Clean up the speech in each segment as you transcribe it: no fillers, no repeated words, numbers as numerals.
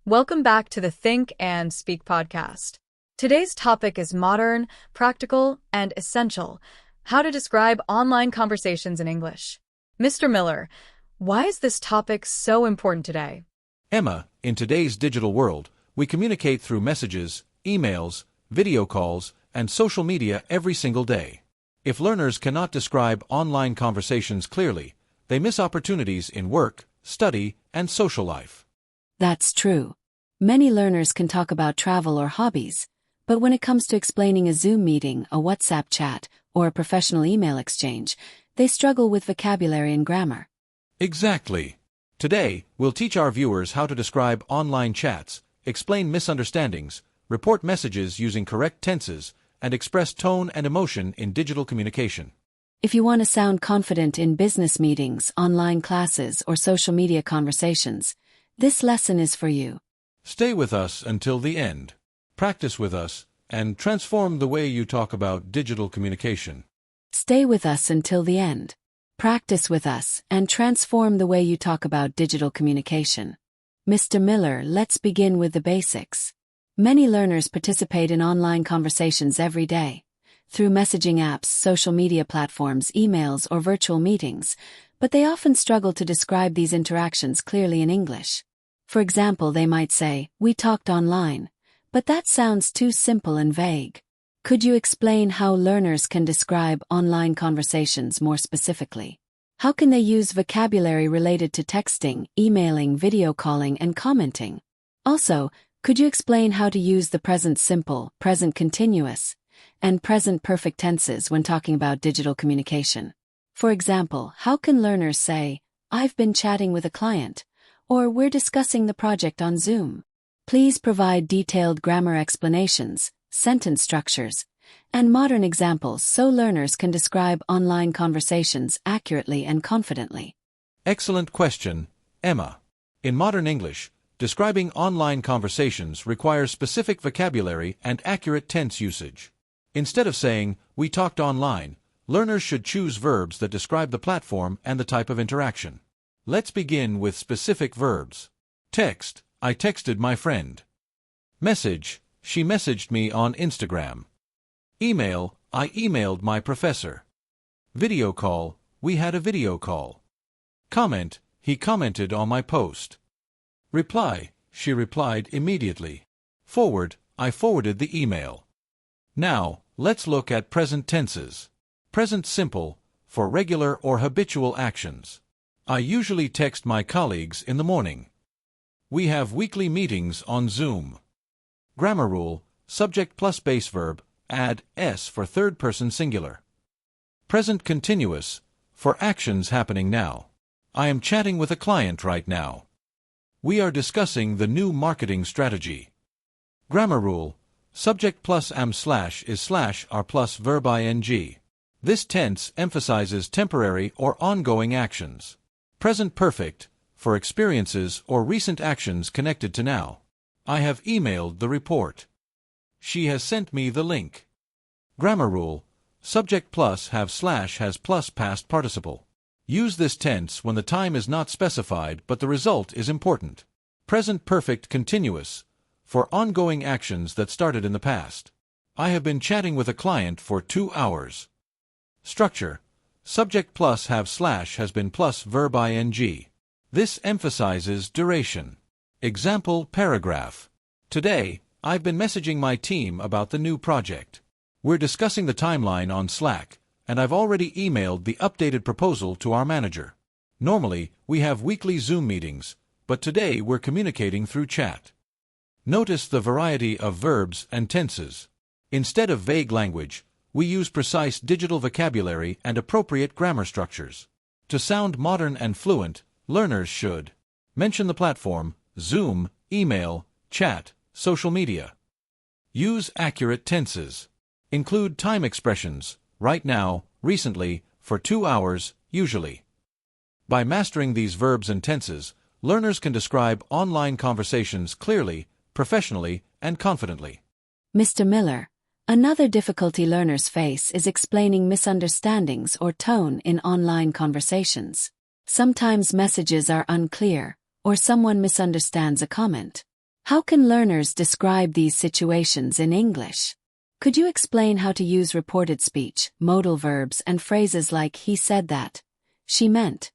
Welcome back to the Think and Speak podcast. Today's topic is modern, practical, and essential: how to describe online conversations in English. Mr. Miller, why is this topic so important today? Emma, in today's digital world, we communicate through messages, emails, video calls, and social media every single day. If learners cannot describe online conversations clearly, they miss opportunities in work, study, and social life. That's true. Many learners can talk about travel or hobbies, but when it comes to explaining a Zoom meeting, a WhatsApp chat, or a professional email exchange, they struggle with vocabulary and grammar. Exactly. Today, we'll teach our viewers how to describe online chats, explain misunderstandings, report messages using correct tenses, and express tone and emotion in digital communication. If you want to sound confident in business meetings, online classes, or social media conversations, this lesson is for you. Stay with us until the end. Practice with us, and transform the way you talk about digital communication. Stay with us until the end. Practice with us, and transform the way you talk about digital communication. Mr. Miller, let's begin with the basics. Many learners participate in online conversations every day, through messaging apps, social media platforms, emails, or virtual meetings, but they often struggle to describe these interactions clearly in English. For example, they might say, "We talked online," but that sounds too simple and vague. Could you explain how learners can describe online conversations more specifically? How can they use vocabulary related to texting, emailing, video calling, and commenting? Also, could you explain how to use the present simple, present continuous, and present perfect tenses when talking about digital communication? For example, how can learners say, "I've been chatting with a client," or "We're discussing the project on Zoom"? Please provide detailed grammar explanations, sentence structures, and modern examples so learners can describe online conversations accurately and confidently. Excellent question, Emma. In modern English, describing online conversations requires specific vocabulary and accurate tense usage. Instead of saying, "We talked online," learners should choose verbs that describe the platform and the type of interaction. Let's begin with specific verbs. Text: I texted my friend. Message: she messaged me on Instagram. Email: I emailed my professor. Video call: we had a video call. Comment: he commented on my post. Reply: she replied immediately. Forward: I forwarded the email. Now, let's look at present tenses. Present simple, for regular or habitual actions. I usually text my colleagues in the morning. We have weekly meetings on Zoom. Grammar rule: subject plus base verb, add s for third person singular. Present continuous, for actions happening now. I am chatting with a client right now. We are discussing the new marketing strategy. Grammar rule: subject plus am slash is slash are plus verb ing. This tense emphasizes temporary or ongoing actions. Present perfect, for experiences or recent actions connected to now. I have emailed the report. She has sent me the link. Grammar rule: subject plus have slash has plus past participle. Use this tense when the time is not specified but the result is important. Present perfect continuous, for ongoing actions that started in the past. I have been chatting with a client for 2 hours. Structure: subject plus have slash has been plus verb ing. This emphasizes duration. Example paragraph: today, I've been messaging my team about the new project. We're discussing the timeline on Slack, and I've already emailed the updated proposal to our manager. Normally, we have weekly Zoom meetings, but today we're communicating through chat. Notice the variety of verbs and tenses. Instead of vague language, we use precise digital vocabulary and appropriate grammar structures. To sound modern and fluent, learners should mention the platform, Zoom, email, chat, social media. Use accurate tenses. Include time expressions, right now, recently, for 2 hours, usually. By mastering these verbs and tenses, learners can describe online conversations clearly, professionally, and confidently. Mr. Miller, another difficulty learners face is explaining misunderstandings or tone in online conversations. Sometimes messages are unclear, or someone misunderstands a comment. How can learners describe these situations in English? Could you explain how to use reported speech, modal verbs, and phrases like he said that, she meant,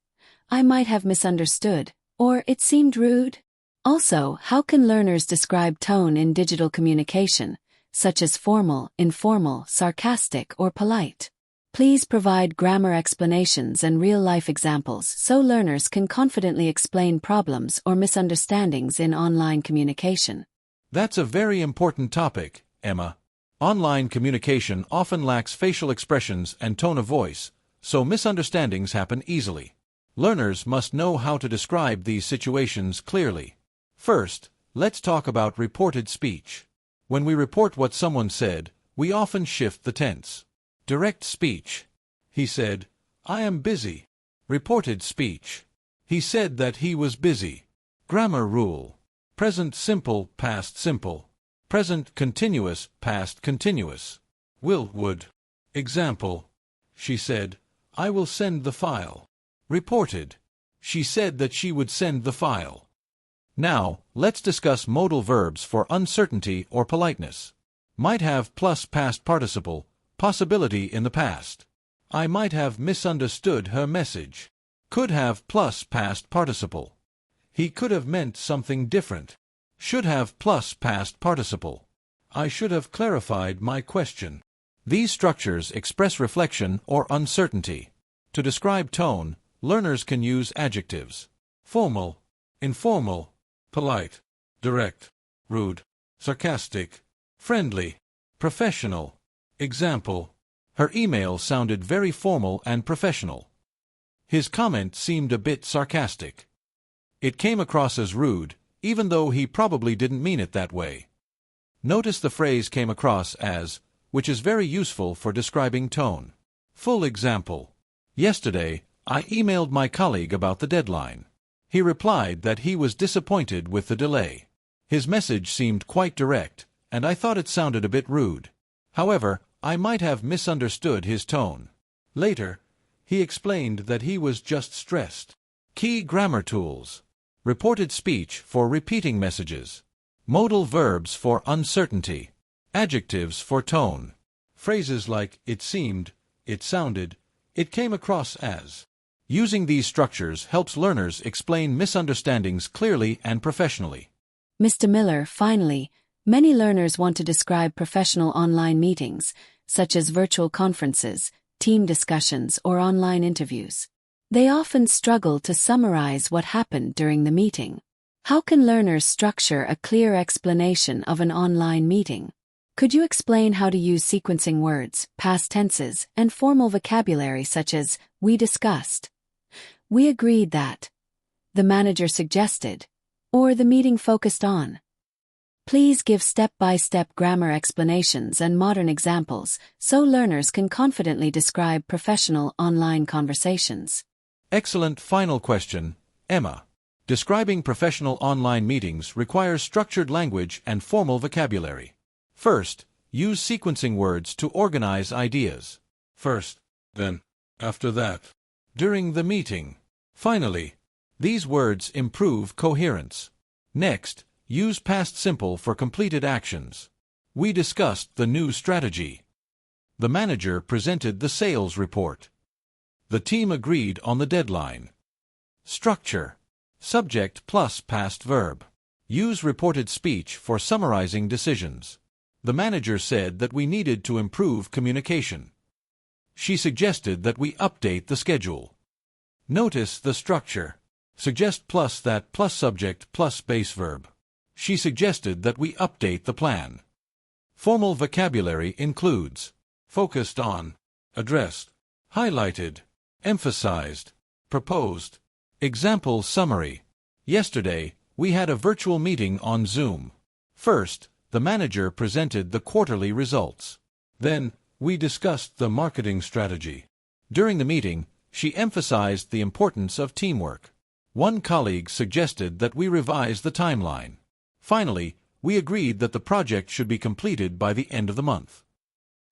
I might have misunderstood, or it seemed rude? Also, how can learners describe tone in digital communication, such as formal, informal, sarcastic, or polite? Please provide grammar explanations and real-life examples so learners can confidently explain problems or misunderstandings in online communication. That's a very important topic, Emma. Online communication often lacks facial expressions and tone of voice, so misunderstandings happen easily. Learners must know how to describe these situations clearly. First, let's talk about reported speech. When we report what someone said, we often shift the tense. Direct speech. He said, I am busy. Reported speech. He said that he was busy. Grammar rule. Present simple, past simple. Present continuous, past continuous. Will, would. Example. She said, I will send the file. Reported. She said that she would send the file. Now, let's discuss modal verbs for uncertainty or politeness. Might have plus past participle, possibility in the past. I might have misunderstood her message. Could have plus past participle. He could have meant something different. Should have plus past participle. I should have clarified my question. These structures express reflection or uncertainty. To describe tone, learners can use adjectives. Formal, informal, polite, direct, rude, sarcastic, friendly, professional. Example. Her email sounded very formal and professional. His comment seemed a bit sarcastic. It came across as rude, even though he probably didn't mean it that way. Notice the phrase came across as, which is very useful for describing tone. Full example. Yesterday, I emailed my colleague about the deadline. He replied that he was disappointed with the delay. His message seemed quite direct, and I thought it sounded a bit rude. However, I might have misunderstood his tone. Later, he explained that he was just stressed. Key grammar tools. Reported speech for repeating messages. Modal verbs for uncertainty. Adjectives for tone. Phrases like it seemed, it sounded, it came across as. Using these structures helps learners explain misunderstandings clearly and professionally. Mr. Miller, finally, many learners want to describe professional online meetings, such as virtual conferences, team discussions, or online interviews. They often struggle to summarize what happened during the meeting. How can learners structure a clear explanation of an online meeting? Could you explain how to use sequencing words, past tenses, and formal vocabulary such as, we discussed, we agreed that, the manager suggested, or the meeting focused on? Please give step-by-step grammar explanations and modern examples so learners can confidently describe professional online conversations. Excellent final question, Emma. Describing professional online meetings requires structured language and formal vocabulary. First, use sequencing words to organize ideas. First, then, after that, during the meeting. Finally, these words improve coherence. Next, use past simple for completed actions. We discussed the new strategy. The manager presented the sales report. The team agreed on the deadline. Structure. Subject plus past verb. Use reported speech for summarizing decisions. The manager said that we needed to improve communication. She suggested that we update the schedule. Notice the structure. Suggest plus that plus subject plus base verb. She suggested that we update the plan. Formal vocabulary includes focused on, addressed, highlighted, emphasized, proposed. Example summary. Yesterday, we had a virtual meeting on Zoom. First, the manager presented the quarterly results. Then, we discussed the marketing strategy. During the meeting, she emphasized the importance of teamwork. One colleague suggested that we revise the timeline. Finally, we agreed that the project should be completed by the end of the month.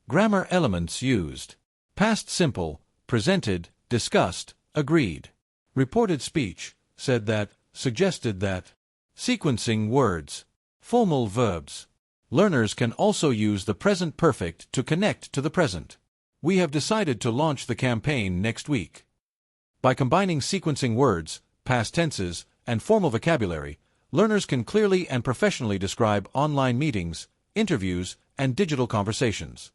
Grammar elements used. Past simple, presented, discussed, agreed. Reported speech, said that, suggested that. Sequencing words. Formal verbs. Learners can also use the present perfect to connect to the present. We have decided to launch the campaign next week. By combining sequencing words, past tenses, and formal vocabulary, learners can clearly and professionally describe online meetings, interviews, and digital conversations.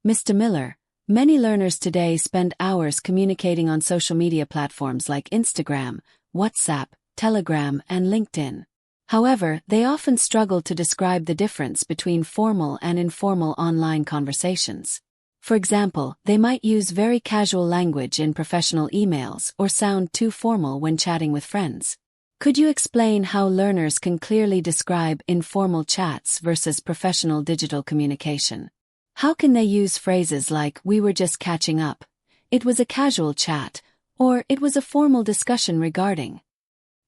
Mr. Miller, many learners today spend hours communicating on social media platforms like Instagram, WhatsApp, Telegram, and LinkedIn. However, they often struggle to describe the difference between formal and informal online conversations. For example, they might use very casual language in professional emails or sound too formal when chatting with friends. Could you explain how learners can clearly describe informal chats versus professional digital communication? How can they use phrases like, "We were just catching up," "It was a casual chat," or "It was a formal discussion regarding"?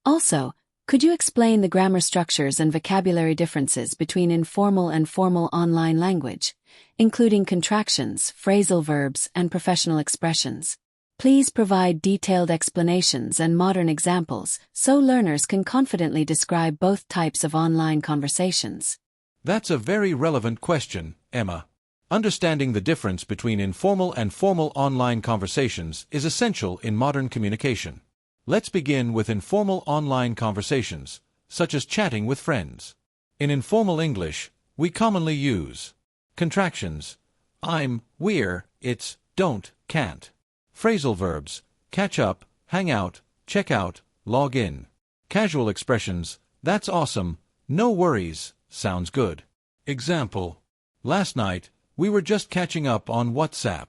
Also, could you explain the grammar structures and vocabulary differences between informal and formal online language, including contractions, phrasal verbs, and professional expressions? Please provide detailed explanations and modern examples so learners can confidently describe both types of online conversations. That's a very relevant question, Emma. Understanding the difference between informal and formal online conversations is essential in modern communication. Let's begin with informal online conversations, such as chatting with friends. In informal English, we commonly use contractions: I'm, we're, it's, don't, can't. Phrasal verbs: catch up, hang out, check out, log in. Casual expressions: that's awesome, no worries, sounds good. Example: last night, we were just catching up on WhatsApp.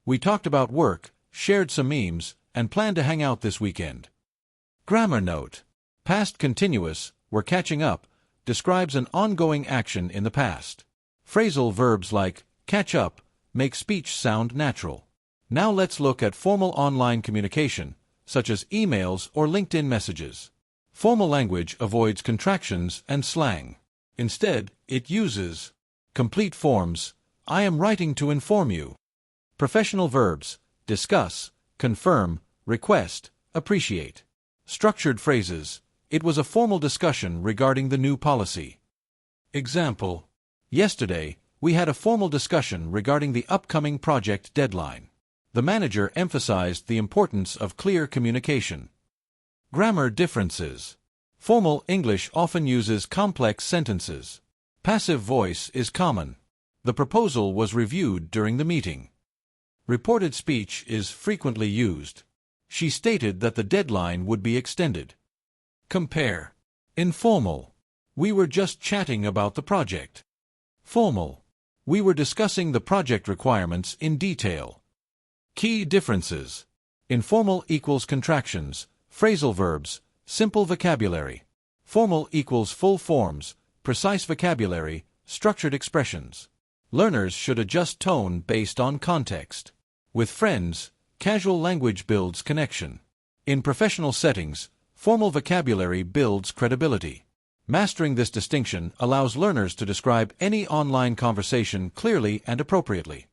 We talked about work, shared some memes, and plan to hang out this weekend. Grammar note: past continuous, we're catching up, describes an ongoing action in the past. Phrasal verbs like catch up make speech sound natural. Now let's look at formal online communication, such as emails or LinkedIn messages. Formal language avoids contractions and slang. Instead, it uses complete forms: I am writing to inform you. Professional verbs: discuss, confirm, request, appreciate. Structured phrases: it was a formal discussion regarding the new policy. Example: yesterday, we had a formal discussion regarding the upcoming project deadline. The manager emphasized the importance of clear communication. Grammar differences: formal English often uses complex sentences. Passive voice is common. The proposal was reviewed during the meeting. Reported speech is frequently used. She stated that the deadline would be extended. Compare. Informal: we were just chatting about the project. Formal: we were discussing the project requirements in detail. Key differences: informal equals contractions, phrasal verbs, simple vocabulary. Formal equals full forms, precise vocabulary, structured expressions. Learners should adjust tone based on context. With friends, casual language builds connection. In professional settings, formal vocabulary builds credibility. Mastering this distinction allows learners to describe any online conversation clearly and appropriately.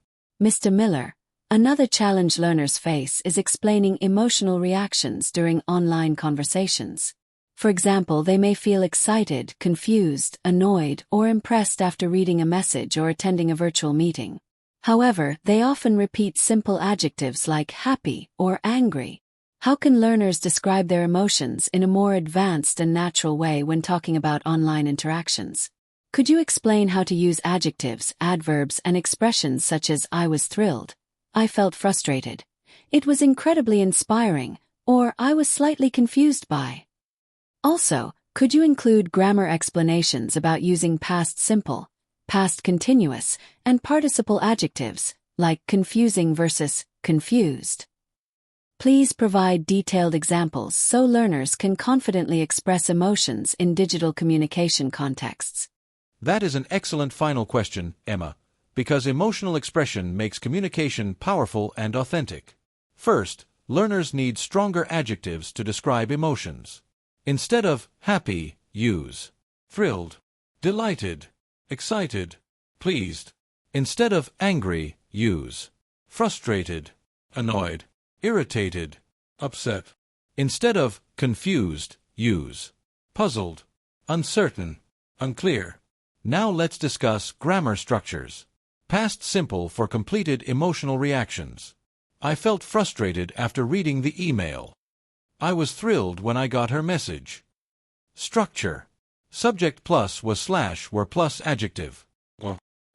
Mr. Miller, another challenge learners face is explaining emotional reactions during online conversations. For example, they may feel excited, confused, annoyed, or impressed after reading a message or attending a virtual meeting. However, they often repeat simple adjectives like happy or angry. How can learners describe their emotions in a more advanced and natural way when talking about online interactions? Could you explain how to use adjectives, adverbs, and expressions such as I was thrilled, I felt frustrated, it was incredibly inspiring, or I was slightly confused by? Also, could you include grammar explanations about using past simple, past continuous, and participle adjectives, like confusing versus confused? Please provide detailed examples so learners can confidently express emotions in digital communication contexts. That is an excellent final question, Emma, because emotional expression makes communication powerful and authentic. First, learners need stronger adjectives to describe emotions. Instead of happy, use thrilled, delighted, excited, pleased. Instead of angry, use frustrated, annoyed, irritated, upset. Instead of confused, use puzzled, uncertain, Unclear. Now let's discuss grammar structures. Past simple for completed emotional reactions. I felt frustrated after reading the email. I was thrilled when I got her message. Structure. Subject plus was slash were plus adjective.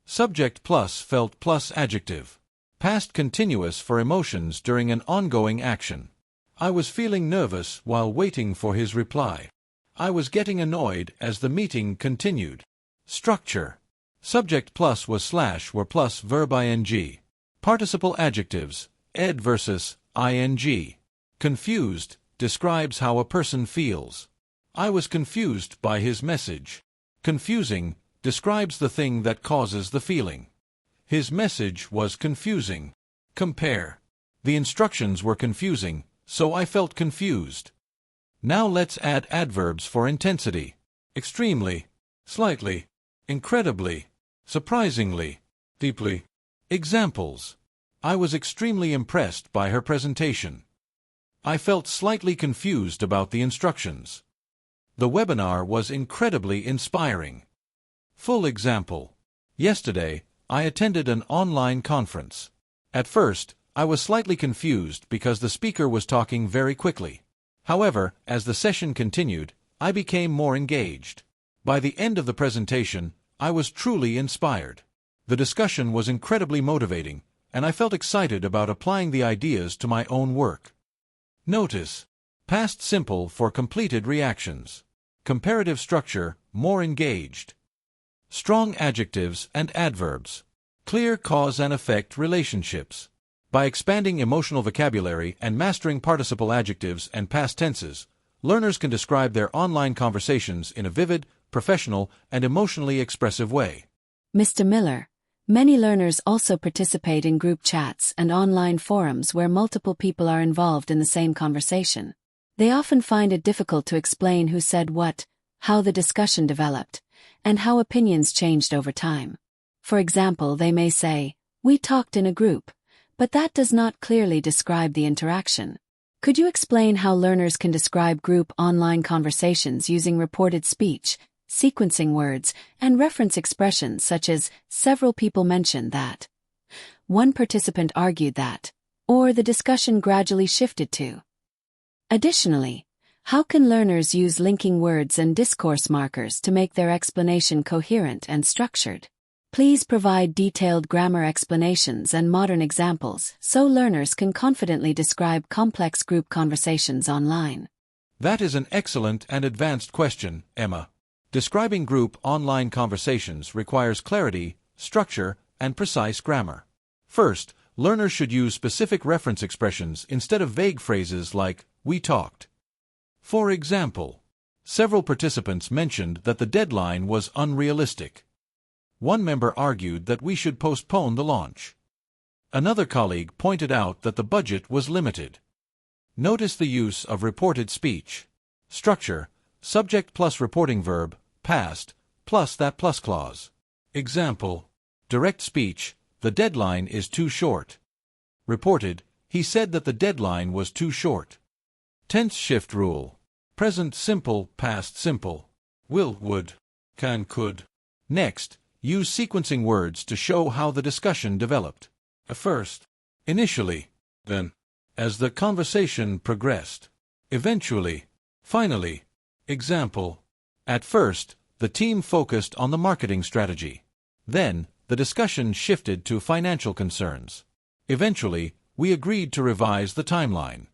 Subject plus felt plus adjective. Past continuous for emotions during an ongoing action. I was feeling nervous while waiting for his reply. I was getting annoyed as the meeting continued. Structure. Subject plus was slash were plus verb ing. Participle adjectives, ed versus ing. Confused describes how a person feels. I was confused by his message. Confusing describes the thing that causes the feeling. His message was confusing. Compare. The instructions were confusing, so I felt confused. Now let's add adverbs for intensity. Extremely, slightly, incredibly, surprisingly, deeply. Examples. I was extremely impressed by her presentation. I felt slightly confused about the instructions. The webinar was incredibly inspiring. Full example. Yesterday, I attended an online conference. At first, I was slightly confused because the speaker was talking very quickly. However, as the session continued, I became more engaged. By the end of the presentation, I was truly inspired. The discussion was incredibly motivating, and I felt excited about applying the ideas to my own work. Notice. Past simple for completed reactions. Comparative structure, more engaged. Strong adjectives and adverbs. Clear cause and effect relationships. By expanding emotional vocabulary and mastering participle adjectives and past tenses, learners can describe their online conversations in a vivid, professional, and emotionally expressive way. Mr. Miller, many learners also participate in group chats and online forums where multiple people are involved in the same conversation. They often find it difficult to explain who said what, how the discussion developed, and how opinions changed over time. For example, they may say, "We talked in a group," but that does not clearly describe the interaction. Could you explain how learners can describe group online conversations using reported speech, sequencing words, and reference expressions such as "several people mentioned that," "one participant argued that," or "the discussion gradually shifted to"? Additionally, how can learners use linking words and discourse markers to make their explanation coherent and structured? Please provide detailed grammar explanations and modern examples so learners can confidently describe complex group conversations online. That is an excellent and advanced question, Emma. Describing group online conversations requires clarity, structure, and precise grammar. First, learners should use specific reference expressions instead of vague phrases like, "we talked." For example, several participants mentioned that the deadline was unrealistic. One member argued that we should postpone the launch. Another colleague pointed out that the budget was limited. Notice the use of reported speech. Structure, subject plus reporting verb, past, plus that plus clause. Example, direct speech, "The deadline is too short." Reported, "He said that the deadline was too short." Tense shift rule. Present simple, past simple. Will, would, can, could. Next, use sequencing words to show how the discussion developed. First, initially, then, as the conversation progressed, eventually, finally. Example, at first, the team focused on the marketing strategy. Then, the discussion shifted to financial concerns. Eventually, we agreed to revise the timeline.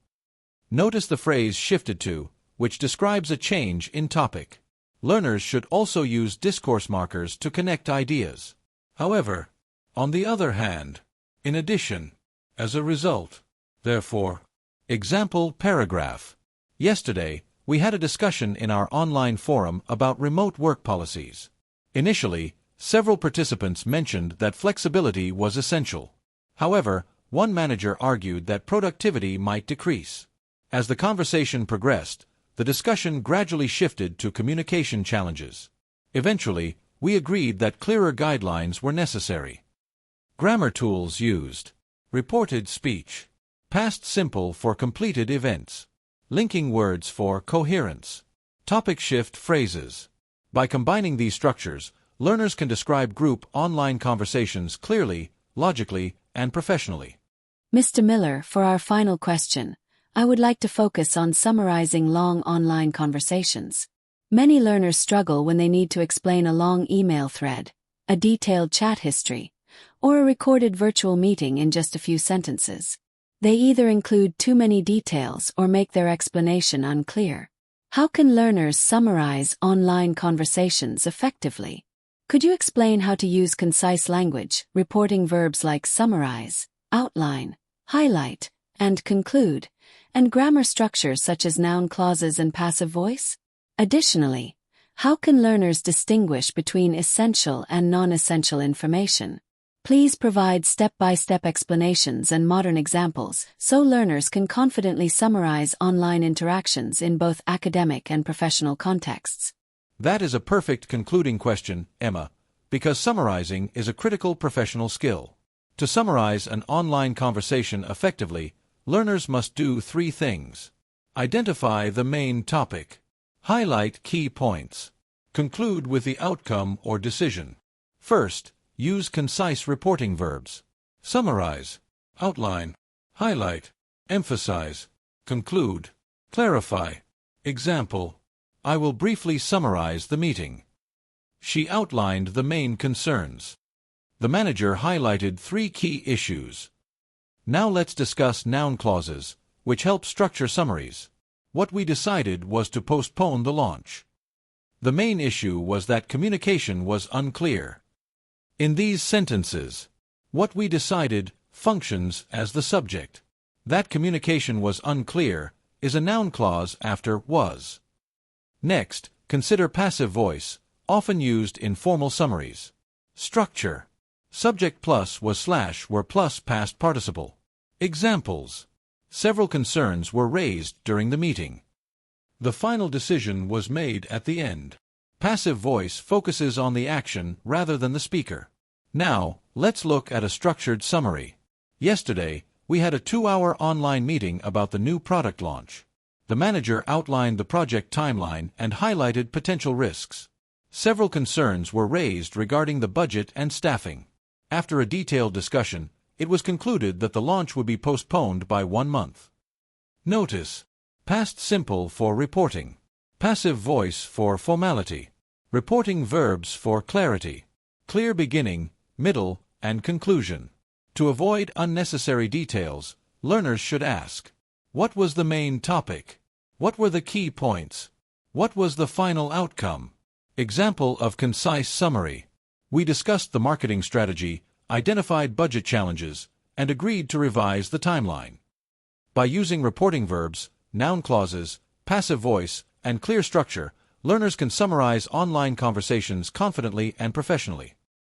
Notice the phrase "shifted to," which describes a change in topic. Learners should also use discourse markers to connect ideas. However, on the other hand, in addition, as a result, therefore. Example paragraph. Yesterday, we had a discussion in our online forum about remote work policies. Initially, several participants mentioned that flexibility was essential. However, one manager argued that productivity might decrease. As the conversation progressed, the discussion gradually shifted to communication challenges. Eventually, we agreed that clearer guidelines were necessary. Grammar tools used. Reported speech. Past simple for completed events. Linking words for coherence. Topic shift phrases. By combining these structures, learners can describe group online conversations clearly, logically, and professionally. Mr. Miller, for our final question, I would like to focus on summarizing long online conversations. Many learners struggle when they need to explain a long email thread, a detailed chat history, or a recorded virtual meeting in just a few sentences. They either include too many details or make their explanation unclear. How can learners summarize online conversations effectively? Could you explain how to use concise language, reporting verbs like summarize, outline, highlight, and conclude, and grammar structures such as noun clauses and passive voice? Additionally, how can learners distinguish between essential and non-essential information? Please provide step-by-step explanations and modern examples so learners can confidently summarize online interactions in both academic and professional contexts. That is a perfect concluding question, Emma, because summarizing is a critical professional skill. To summarize an online conversation effectively, learners must do 3 things. Identify the main topic. Highlight key points. Conclude with the outcome or decision. First, use concise reporting verbs. Summarize, outline, highlight, emphasize, conclude, clarify. Example: I will briefly summarize the meeting. She outlined the main concerns. The manager highlighted 3 key issues. Now let's discuss noun clauses, which help structure summaries. What we decided was to postpone the launch. The main issue was that communication was unclear. In these sentences, what we decided functions as the subject. That communication was unclear is a noun clause after was. Next, consider passive voice, often used in formal summaries. Structure. Subject plus was slash were plus past participle. Examples: several concerns were raised during the meeting. The final decision was made at the end. Passive voice focuses on the action rather than the speaker. Now, let's look at a structured summary. Yesterday, we had a 2-hour online meeting about the new product launch. The manager outlined the project timeline and highlighted potential risks. Several concerns were raised regarding the budget and staffing. After a detailed discussion, it was concluded that the launch would be postponed by 1 month. Notice: past simple for reporting, passive voice for formality, reporting verbs for clarity, clear beginning, middle, and conclusion. To avoid unnecessary details, learners should ask: what was the main topic? What were the key points? What was the final outcome? Example of concise summary: we discussed the marketing strategy, identified budget challenges, and agreed to revise the timeline. By using reporting verbs, noun clauses, passive voice, and clear structure, learners can summarize online conversations confidently and professionally.